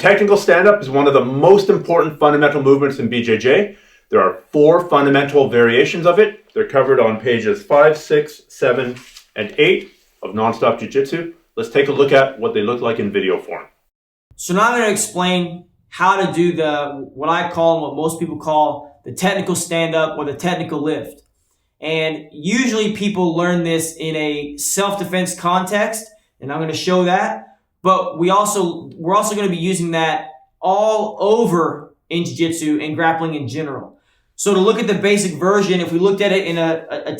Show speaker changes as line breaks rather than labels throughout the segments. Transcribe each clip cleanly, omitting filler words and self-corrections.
technical stand-up is one of the most important fundamental movements in BJJ. There are 4 fundamental variations of it. They're covered on pages 5, 6, 7, and 8 of Nonstop Jiu-Jitsu. Let's take a look at what they look like in video form.
So now I'm going to explain how to do what I call and what most people call the technical stand-up or the technical lift. And usually people learn this in a self-defense context, and I'm going to show that. But we're also going to be using that all over in jiu-jitsu and grappling in general. So to look at the basic version, if we looked at it in a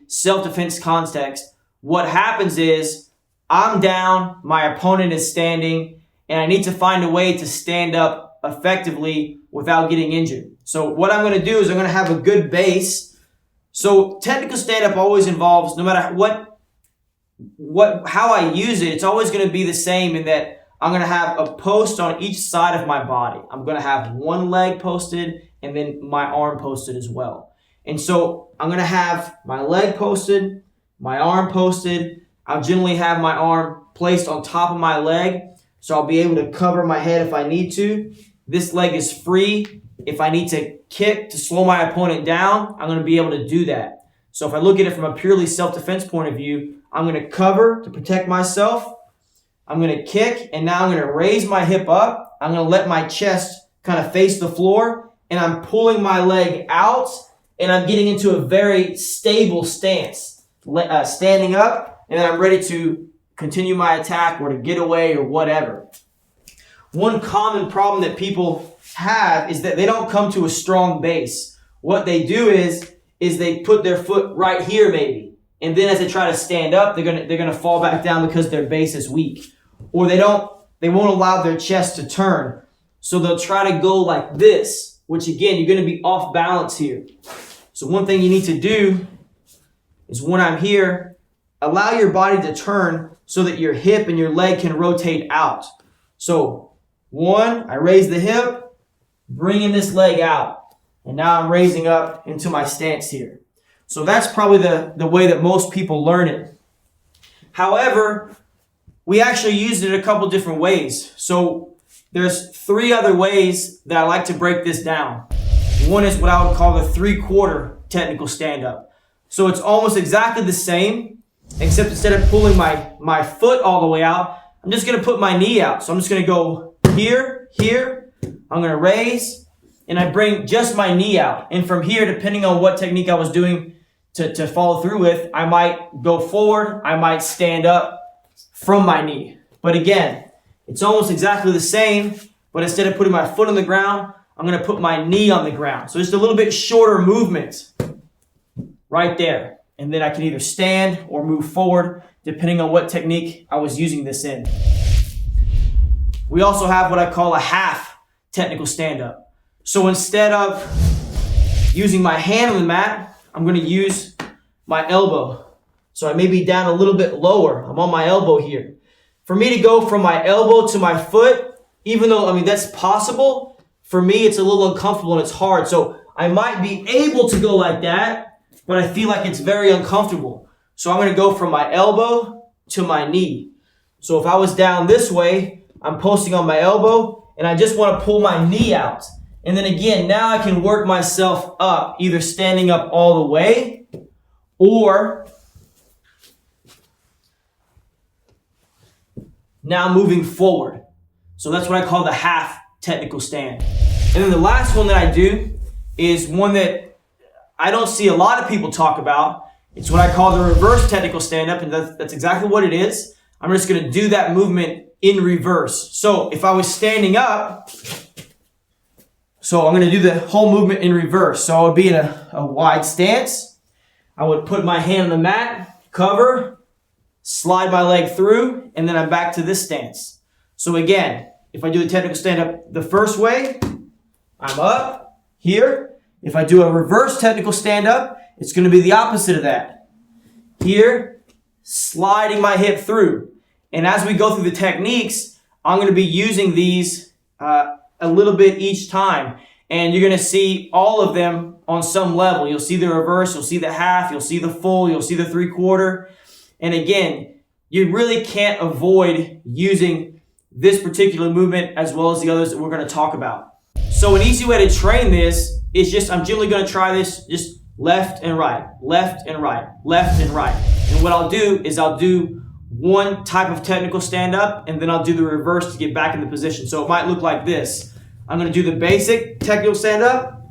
self-defense context, what happens is I'm down, my opponent is standing, and I need to find a way to stand up effectively without getting injured. So what I'm going to do is I'm going to have a good base. So technical stand-up always involves, no matter how I use it, it's always going to be the same in that I'm going to have a post on each side of my body. I'm going to have one leg posted and then my arm posted as well. And so I'm going to have my leg posted, my arm posted. I'll generally have my arm placed on top of my leg, so I'll be able to cover my head if I need to. This leg is free. If I need to kick to slow my opponent down, I'm going to be able to do that. So if I look at it from a purely self-defense point of view, I'm going to cover to protect myself. I'm going to kick, and now I'm going to raise my hip up. I'm going to let my chest kind of face the floor, and I'm pulling my leg out, and I'm getting into a very stable stance, standing up, and then I'm ready to continue my attack or to get away or whatever. One common problem that people have is that they don't come to a strong base. What they do is they put their foot right here maybe, and then as they try to stand up, they're gonna fall back down because their base is weak, or they won't allow their chest to turn, so they'll try to go like this, which again, you're gonna be off balance here. So one thing you need to do is when I'm here, allow your body to turn so that your hip and your leg can rotate out. So 1, I raise the hip, bringing this leg out, and now I'm raising up into my stance here. So that's probably the way that most people learn it. However, we actually use it a couple different ways. So there's 3 other ways that I like to break this down. One is what I would call the 3/4 technical stand-up. So it's almost exactly the same, except instead of pulling my foot all the way out, I'm just going to put my knee out. So I'm just going to go here, I'm going to raise, and I bring just my knee out. And from here, depending on what technique I was doing to follow through with, I might go forward, I might stand up from my knee. But again, it's almost exactly the same, but instead of putting my foot on the ground, I'm going to put my knee on the ground. So just a little bit shorter movement right there. And then I can either stand or move forward, depending on what technique I was using this in. We also have what I call a half technical stand-up. So instead of using my hand on the mat, I'm going to use my elbow. So I may be down a little bit lower. I'm on my elbow here. For me to go from my elbow to my foot, even though, that's possible, for me it's a little uncomfortable and it's hard. So I might be able to go like that, but I feel like it's very uncomfortable. So I'm going to go from my elbow to my knee. So if I was down this way, I'm posting on my elbow, and I just want to pull my knee out. And then again, now I can work myself up, either standing up all the way, or now moving forward. So that's what I call the half technical stand. And then the last one that I do is one that I don't see a lot of people talk about. It's what I call the reverse technical stand-up, and that's exactly what it is. I'm just going to do that movement in reverse. So if I was standing up, so I'm going to do the whole movement in reverse. So I would be in a wide stance. I would put my hand on the mat, cover, slide my leg through, and then I'm back to this stance. So again, if I do the technical stand-up the first way, I'm up here. If I do a reverse technical stand-up, it's going to be the opposite of that. Here, sliding my hip through. And as we go through the techniques, I'm going to be using these a little bit each time. And you're going to see all of them on some level. You'll see the reverse, you'll see the half, you'll see the full, you'll see the 3/4. And again, you really can't avoid using this particular movement as well as the others that we're going to talk about. So an easy way to train this is just, I'm generally going to try this just left and right, left and right, left and right. And what I'll do is I'll do one type of technical stand up and then I'll do the reverse to get back in the position. So it might look like this. I'm going to do the basic technical stand up.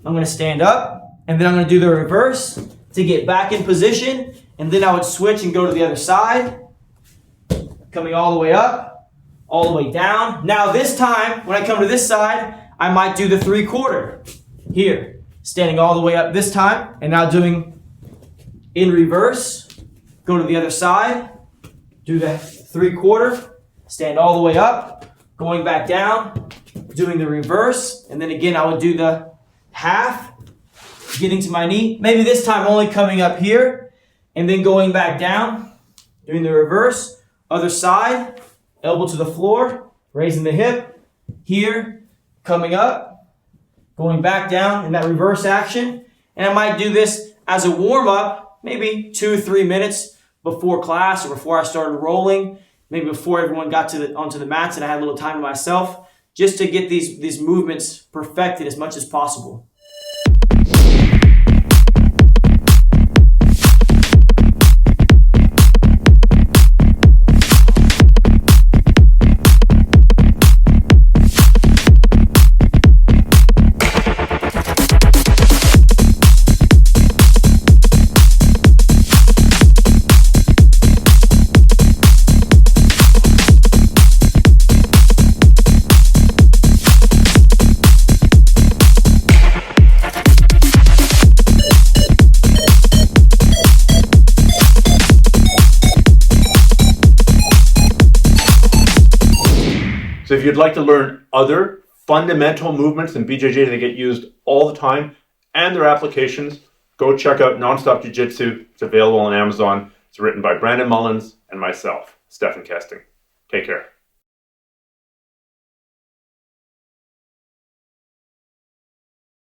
I'm going to stand up and then I'm going to do the reverse to get back in position. And then I would switch and go to the other side, coming all the way up, all the way down. Now this time, when I come to this side, I might do the 3/4 here, standing all the way up this time, and now doing in reverse, go to the other side, do the 3/4, stand all the way up, going back down, doing the reverse, and then again I would do the half, getting to my knee, maybe this time only coming up here, and then going back down, doing the reverse, other side, elbow to the floor, raising the hip, here, coming up, going back down in that reverse action. And I might do this as a warm-up, maybe 2 or 3 minutes before class or before I started rolling, maybe before everyone got onto the mats and I had a little time to myself, just to get these movements perfected as much as possible.
So if you'd like to learn other fundamental movements in BJJ that get used all the time and their applications, go check out Nonstop Jiu-Jitsu. It's available on Amazon. It's written by Brandon Mullins and myself, Stephen Kesting. Take care.